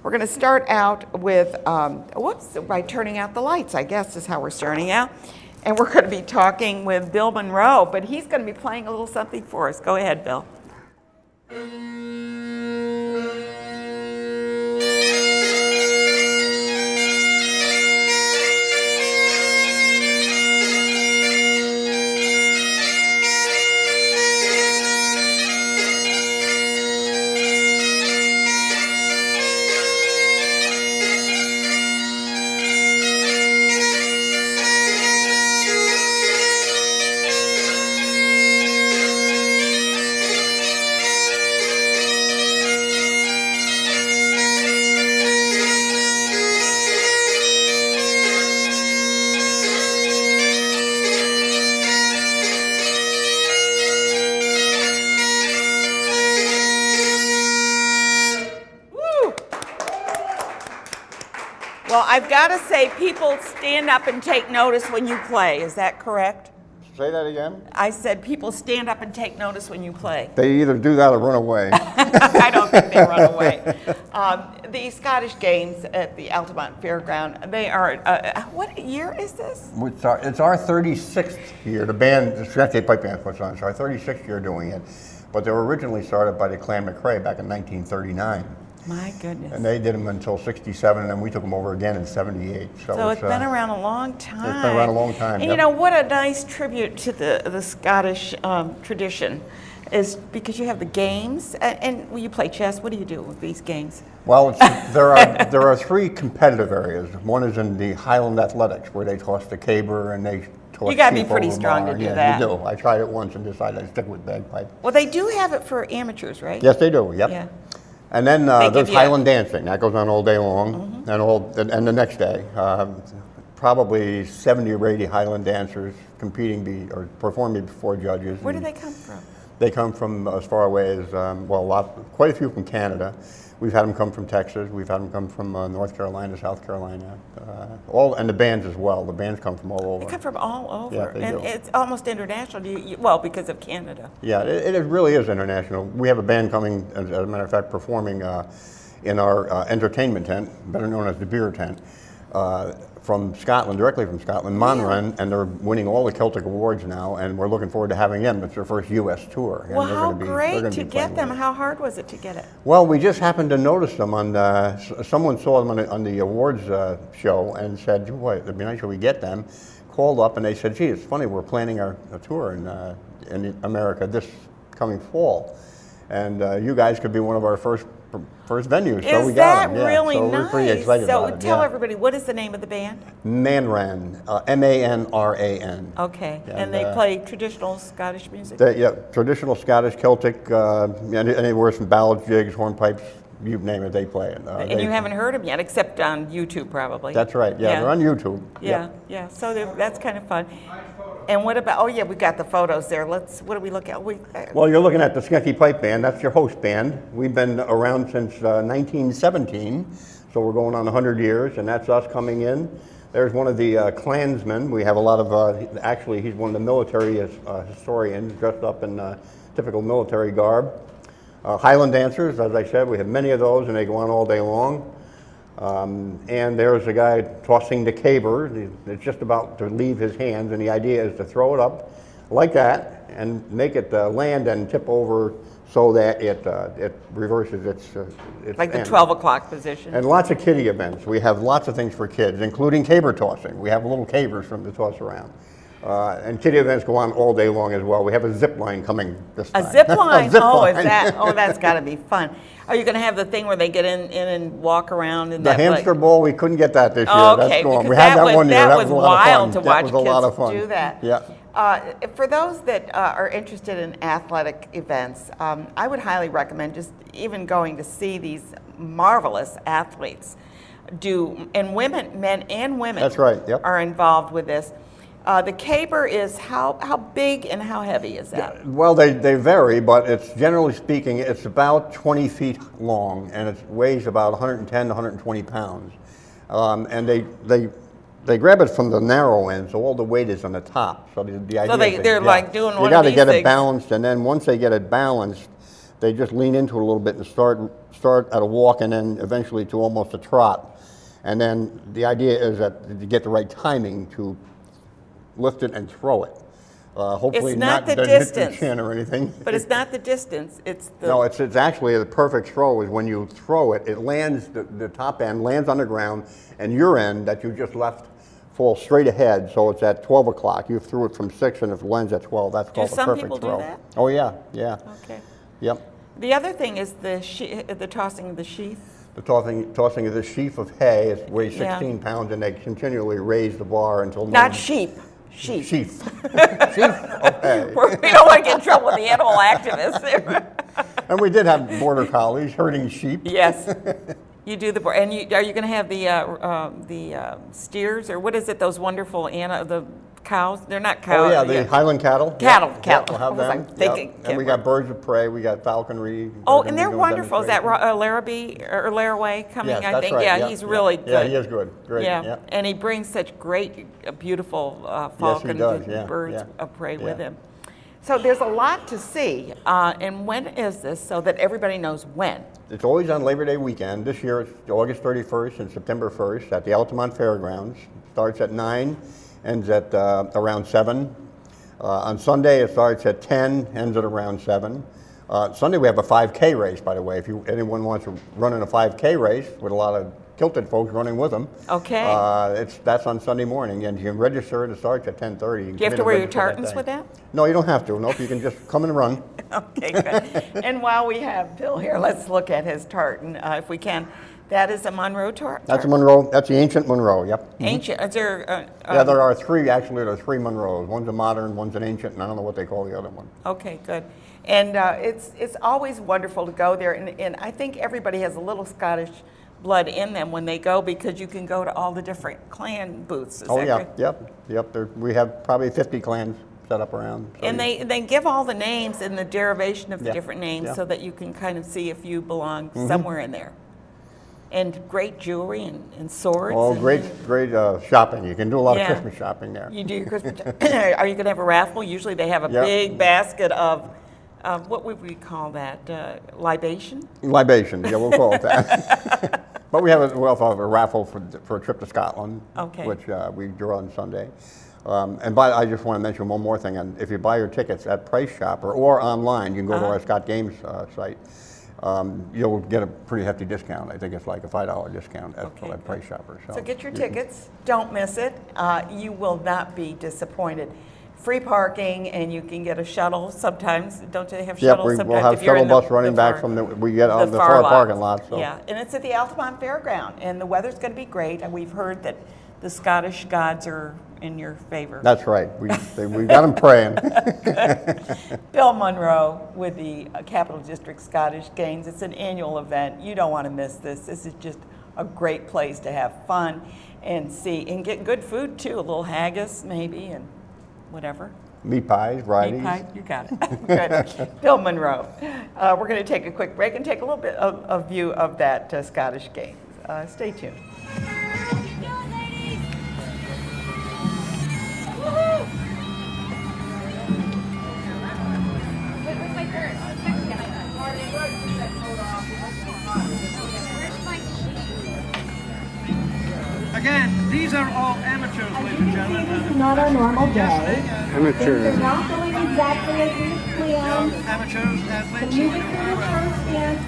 We're going to start out with, by turning out the lights, I guess is how we're starting out. And we're going to be talking with Bill Munro, but he's going to be playing a little something for us. Go ahead, Bill. Well, I've got to say, people stand up and take notice when you play. Is that correct? Say that again? I said people stand up and take notice when you play. They either do that or run away. I don't think they run away. The Scottish Games at the Altamont Fairground, they are, what year is this? It's our 36th year. The band, the Schenectady Pipe Band puts on. It's our 36th year doing it. But they were originally started by the Clan McRae back in 1939. My goodness. And they did them until 67, and then we took them over again in 78. So it's been around a long time. It's been around a long time. And you know, what a nice tribute to the Scottish tradition is because you have the games, and you play chess. What do you do with these games? Well, there are three competitive areas. One is in the Highland Athletics, where they toss the caber and they toss. You got to be pretty strong to do that. You do. I tried it once and decided I'd stick with bagpipe. Well, they do have it for amateurs, right? Yes, they do. Yep. Yeah. And then there's Highland dancing. That goes on all day long, and the next day. Probably 70 or 80 Highland dancers or performing before judges. Where do they come from? They come from as far away as, quite a few from Canada. We've had them come from Texas. We've had them come from North Carolina, South Carolina, and the bands as well. The bands come from all over. They come from all over, yeah, they and do. It's almost international. Well, because of Canada. Yeah, it really is international. We have a band coming, as a matter of fact, performing in our entertainment tent, better known as the beer tent, from Scotland, directly from Scotland, Munro, and they're winning all the Celtic awards now, and we're looking forward to having them. It's their first U.S. tour. Well, how great to get them. How hard was it to get it? Well, we just happened to notice them on, someone saw them on the awards show and said, boy, it'd be nice if we get them. Called up and they said, gee, it's funny, we're planning a tour in America this coming fall. And you guys could be one of our first venues, so we got them. Is that really nice? We're pretty excited about it. So tell everybody, what is the name of the band? Manran, M-A-N-R-A-N. Okay, and they play traditional Scottish music? Traditional Scottish, Celtic, anywhere from ballads, jigs, hornpipes, you name it, they play it. And you haven't heard them yet, except on YouTube probably. That's right, yeah. They're on YouTube. Yeah, yeah, so that's kind of fun. And what about, we got the photos there. What do we look at? Well, you're looking at the Schenectady Pipe Band. That's your host band. We've been around since 1917, so we're going on 100 years, and that's us coming in. There's one of the clansmen. We have a lot of, actually, he's one of the military historians, dressed up in typical military garb. Highland dancers, as I said, we have many of those, and they go on all day long. And there's a guy tossing the caber. It's just about to leave his hands, and the idea is to throw it up like that and make it land and tip over so that it reverses its like the end. 12 o'clock position. And lots of kiddie events. We have lots of things for kids, including caber tossing. We have little cabers from the toss around. And kiddie events go on all day long as well. We have a zip line coming this time. A zip line? Zip line. That's got to be fun. Are you going to have the thing where they get in and walk around? The hamster ball, we couldn't get that this year. Okay, that's gone. We had had that one year. That was wild to watch kids do that. Yeah. For those that are interested in athletic events, I would highly recommend just even going to see these marvelous athletes and women, men and women. That's right. Yep. Are involved with this. The caber is how big and how heavy is that? Well, they vary, but it's generally speaking, it's about 20 feet long, and it weighs about 110 to 120 pounds. And they grab it from the narrow end, so all the weight is on the top. So the idea they're like doing one of these You got to get things. it balanced, and then once they get it balanced, they just lean into it a little bit and start start at a walk and then eventually to almost a trot. And then the idea is that to get the right timing to lift it and throw it. Hopefully It's not the hit distance. the chin or anything. But it's not the distance, it's the... No, it's actually the perfect throw is when you throw it, it lands, the top end lands on the ground, and your end that you just left falls straight ahead, so it's at 12 o'clock. You threw it from 6, and if it lands at 12, that's called the some perfect people throw. do that? Oh, yeah, yeah. Okay. Yep. The other thing is the tossing of the sheath. The tossing of the sheaf of hay, it weighs Yeah. 16 pounds, and they continually raise the bar until... Not sheep, sheath. Sheaf. Sheaf of hay. We don't want to get in trouble with the animal activists. And we did have border collies herding sheep. Yes. You do the, and are you going to have the steers, or what is it, those wonderful the cows? They're not cows. Oh, yeah, the Highland cattle. Cattle, Yep, cattle. We'll have I was them. like thinking, And we got birds of prey, we got falconry. Oh, We're and gonna they're do wonderful. Is that demonstrations. Larrabee or Laraway coming? Yes, I that's think. right. Yeah, Yep, he's yep. really good. Yeah, he is good. Great. Yeah, Yep. and he brings such great, beautiful falcons does, and yeah, birds yeah, of prey with yeah. him. So there's a lot to see. And when is this, so that everybody knows when? It's always on Labor Day weekend. This year it's August 31st and September 1st at the Altamont Fairgrounds. Starts at 9, ends at around 7. On Sunday it starts at 10, ends at around 7. Sunday we have a 5K race, by the way. If anyone wants to run in a 5K race with a lot of Kilted folks running with them. Okay. That's on Sunday morning, and you can register. It starts at 10:30. Do you have to wear your tartans with that? No, you don't have to. Nope, you can just come and run. Okay, good. And while we have Bill here, let's look at his tartan, if we can. That is a Munro tartan? That's a Munro. That's the ancient Munro. Yep. Ancient. Is there? Yeah, there are three. Actually, there are 3 Munros. One's a modern, one's an ancient, and I don't know what they call the other one. Okay, good. And it's always wonderful to go there, and I think everybody has a little Scottish blood in them when they go, because you can go to all the different clan booths. Is Oh that yeah, correct? yep. We have probably 50 clans set up around. So And they give all the names and the derivation of the Yeah, different names, yeah. so that you can kind of see if you belong somewhere in there. And great jewelry and swords. Oh, and- great shopping. You can do a lot Yeah. of Christmas shopping there. You do your Christmas. Are you going to have a raffle? Usually they have a Yep. big basket of, what would we call that? Libation? Libation, yeah, we'll call it that. But we also have a raffle for a trip to Scotland, Okay. which we draw on Sunday. I just want to mention one more thing. And if you buy your tickets at Price Chopper or online, you can go to our Scott Games site. You'll get a pretty hefty discount. I think it's like a $5 discount at Price Chopper. So get your tickets. Don't miss it. You will not be disappointed. Free parking, and you can get a shuttle sometimes. Don't they have Yep, shuttles sometimes? we'll have if you're shuttle in bus running back from we get on the far far parking lot. So. Yeah, and it's at the Altamont Fairground, and the weather's going to be great. And we've heard that the Scottish gods are in your favor. That's right. We got them praying. Bill Munro with the Capital District Scottish Games. It's an annual event. You don't want to miss this. This is just a great place to have fun and see and get good food too. A little haggis maybe and whatever. Meat pies, varieties. Meat pie, you got it. Good. Bill Munro. We're going to take a quick break and take a little bit of view of that Scottish Games. Stay tuned. Again, these are all amateurs, ladies and gentlemen. This is not our normal day. Amateur. Things are not going exactly as we planned. Amateurs, The athletes, music for the first dance